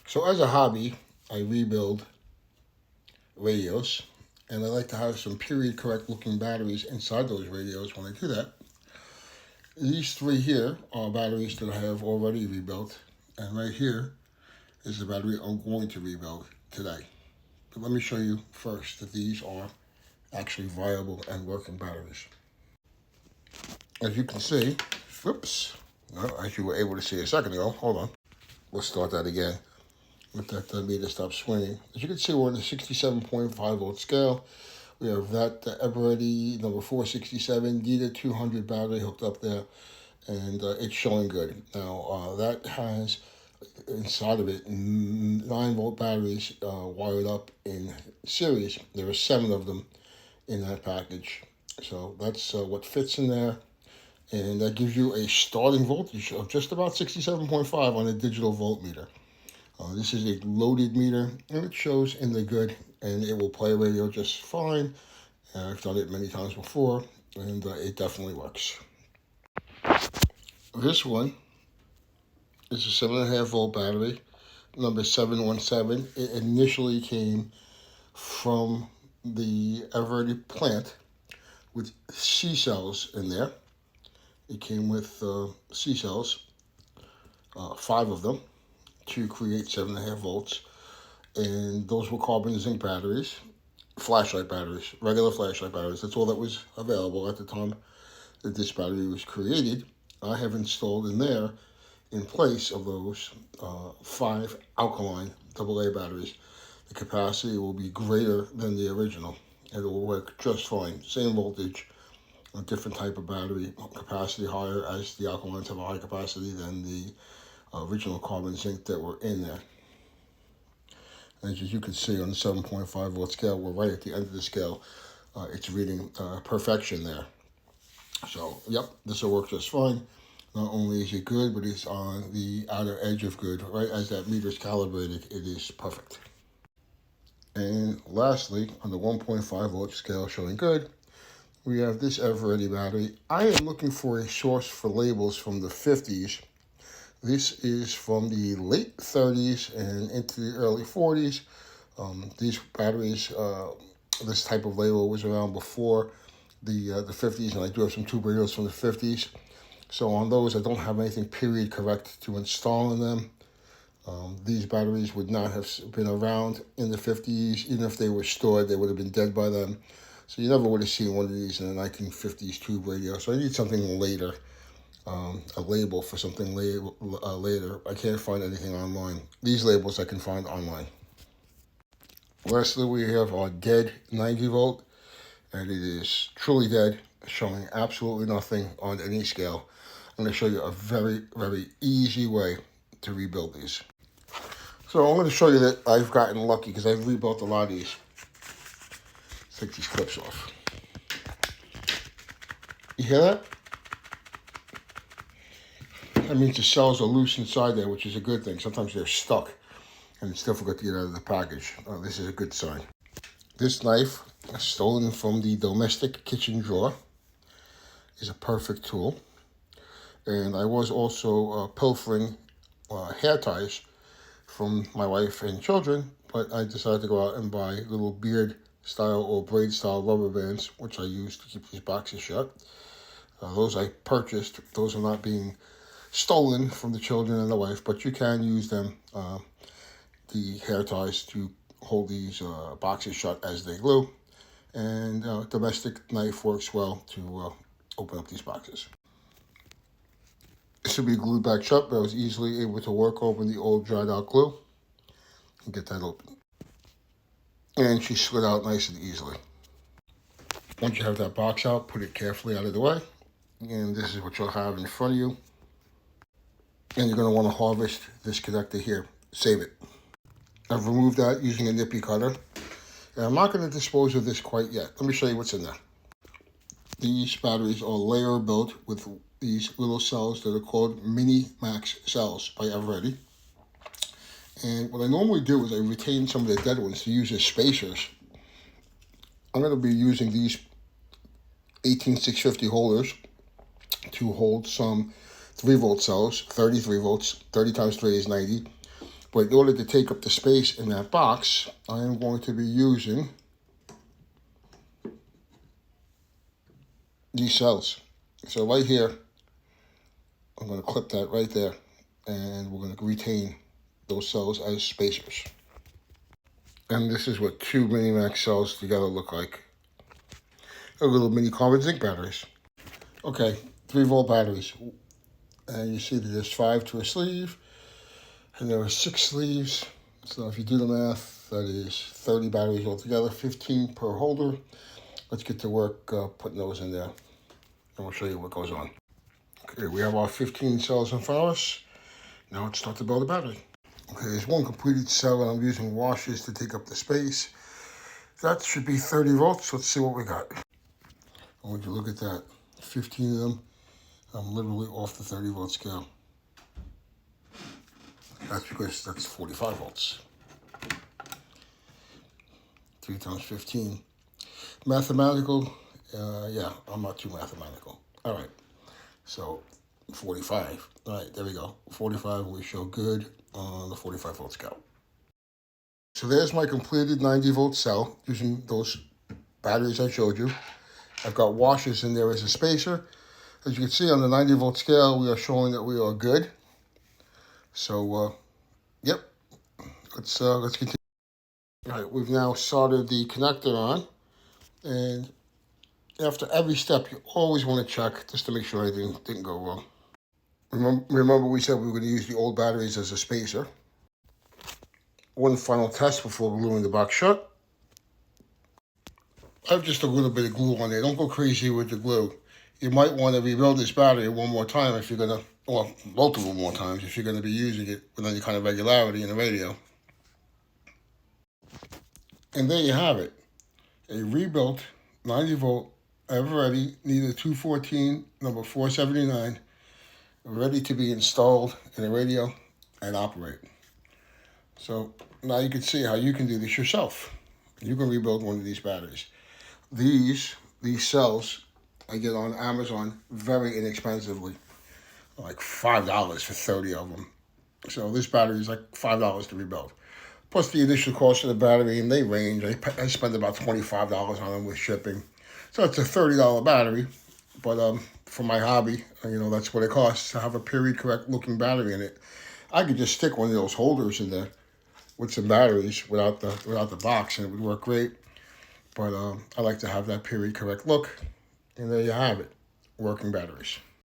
So as a hobby, I rebuild radios, and I like to have some period correct looking batteries inside those radios when I do that. These three here are batteries that I have already rebuilt, and right here is the battery I'm going to rebuild today. But let me show you first that these are actually viable and working batteries. As you can see, whoops, no, as you were able to see a second ago, hold on, we'll start that again. Let that meter stop swinging. As you can see, we're on the 67.5 volt scale. We have that EVEREADY number 467 DITA 200 battery hooked up there, and it's showing good. Now, that has inside of it 9 volt batteries wired up in series. There are 7 of them in that package. So that's what fits in there. And that gives you a starting voltage of just about 67.5 on a digital voltmeter. This is a loaded meter, and it shows in the good, and it will play radio just fine. I've done it many times before, and it definitely works. This one is a 7.5 volt battery, number 717. It initially came from the EVEREADY plant with C cells in there. It came with C cells, 5 of them, to create 7.5 volts, and those were carbon zinc batteries, flashlight batteries, regular flashlight batteries. That's all that was available at the time that this battery was created. I have installed in there, in place of those 5 alkaline AA batteries. The capacity will be greater than the original, and it will work just fine. Same voltage, a different type of battery, capacity higher, as the alkalines have a higher capacity than the original carbon zinc that were in there. As you can see on the 7.5 volt scale, we're right at the end of the scale. It's reading perfection there. So, yep, this will work just fine. Not only is it good, but it's on the outer edge of good. Right as that meter is calibrated, it is perfect. And lastly, on the 1.5 volt scale showing good, we have this EVEREADY battery. I am looking for a source for labels from the 50s. This is from the late 30s and into the early 40s. These batteries, this type of label was around before the 50s, and I do have some tube radios from the 50s. So on those, I don't have anything period correct to install in them. These batteries would not have been around in the 50s. Even if they were stored, they would have been dead by then. So you never would have seen one of these in a 1950s tube radio. So I need something later. A label for something later. I can't find anything online. These labels I can find online. Lastly, we have our dead 90 volt, and it is truly dead, showing absolutely nothing on any scale. I'm going to show you a very, very easy way to rebuild these. So I'm going to show you that I've gotten lucky because I've rebuilt a lot of these. Let's take these clips off. You hear that? That means the cells are loose inside there, which is a good thing. Sometimes they're stuck, and it's difficult to get out of the package. This is a good sign. This knife, stolen from the domestic kitchen drawer, is a perfect tool. And I was also pilfering hair ties from my wife and children, but I decided to go out and buy little beard style or braid style rubber bands, which I use to keep these boxes shut. Those I purchased. Those are not being stolen from the children and the wife, but you can use them, the hair ties, to hold these boxes shut as they glue. And domestic knife works well to open up these boxes. This should be glued back shut, but I was easily able to work open the old dried out glue and get that open. And she slid out nice and easily. Once you have that box out, put it carefully out of the way. And this is what you'll have in front of you. And you're going to want to harvest this connector here. Save it. I've removed that using a nippy cutter. And I'm not going to dispose of this quite yet. Let me show you what's in there. These batteries are layer built with these little cells that are called Mini Max cells by EVEREADY. And what I normally do is I retain some of the dead ones to use as spacers. I'm going to be using these 18650 holders to hold some 3 volt cells, 33 volts, 30 times 3 is 90, But in order to take up the space in that box, I am going to be using these cells. So right here, I'm going to clip that right there, and we're going to retain those cells as spacers. And this is what two mini-max cells together look like. They're little mini carbon zinc batteries. Okay, 3-volt batteries. And you see that there's 5 to a sleeve, and there are 6 sleeves. So if you do the math, that is 30 batteries altogether, 15 per holder. Let's get to work putting those in there, and we'll show you what goes on. Okay, we have our 15 cells in front of us. Now let's start to build the battery. Okay, there's one completed cell, and I'm using washers to take up the space. That should be 30 volts. Let's see what we got. And would you look at that? 15 of them. I'm literally off the 30 volt scale. That's because that's 45 volts. 3 times 15. Mathematical, yeah, I'm not too mathematical. All right, so 45. All right, there we go. 45, we show good on the 45 volt scale. So there's my completed 90 volt cell using those batteries I showed you. I've got washers in there as a spacer. As you can see on the 90 volt scale, we are showing that we are good. So, yep, let's continue. All right, we've now soldered the connector on, and after every step, you always want to check just to make sure anything didn't go wrong. Remember we said we were going to use the old batteries as a spacer. One final test before gluing the box shut. I have just a little bit of glue on there. Don't go crazy with the glue. You might want to rebuild this battery one more time if you're going to, or multiple more times if you're going to be using it with any kind of regularity in the radio. And there you have it. A rebuilt 90 volt EVEREADY Needle 214 number 479, ready to be installed in a radio and operate. So now you can see how you can do this yourself. You can rebuild one of these batteries. These cells I get on Amazon very inexpensively, like $5 for 30 of them. So this battery is like $5 to rebuild. Plus the initial cost of the battery, and they range. I spend about $25 on them with shipping. So it's a $30 battery, but for my hobby, that's what it costs to have a period correct looking battery in it. I could just stick one of those holders in there with some batteries without the box, and it would work great. But I like to have that period correct look, and there you have it, working batteries.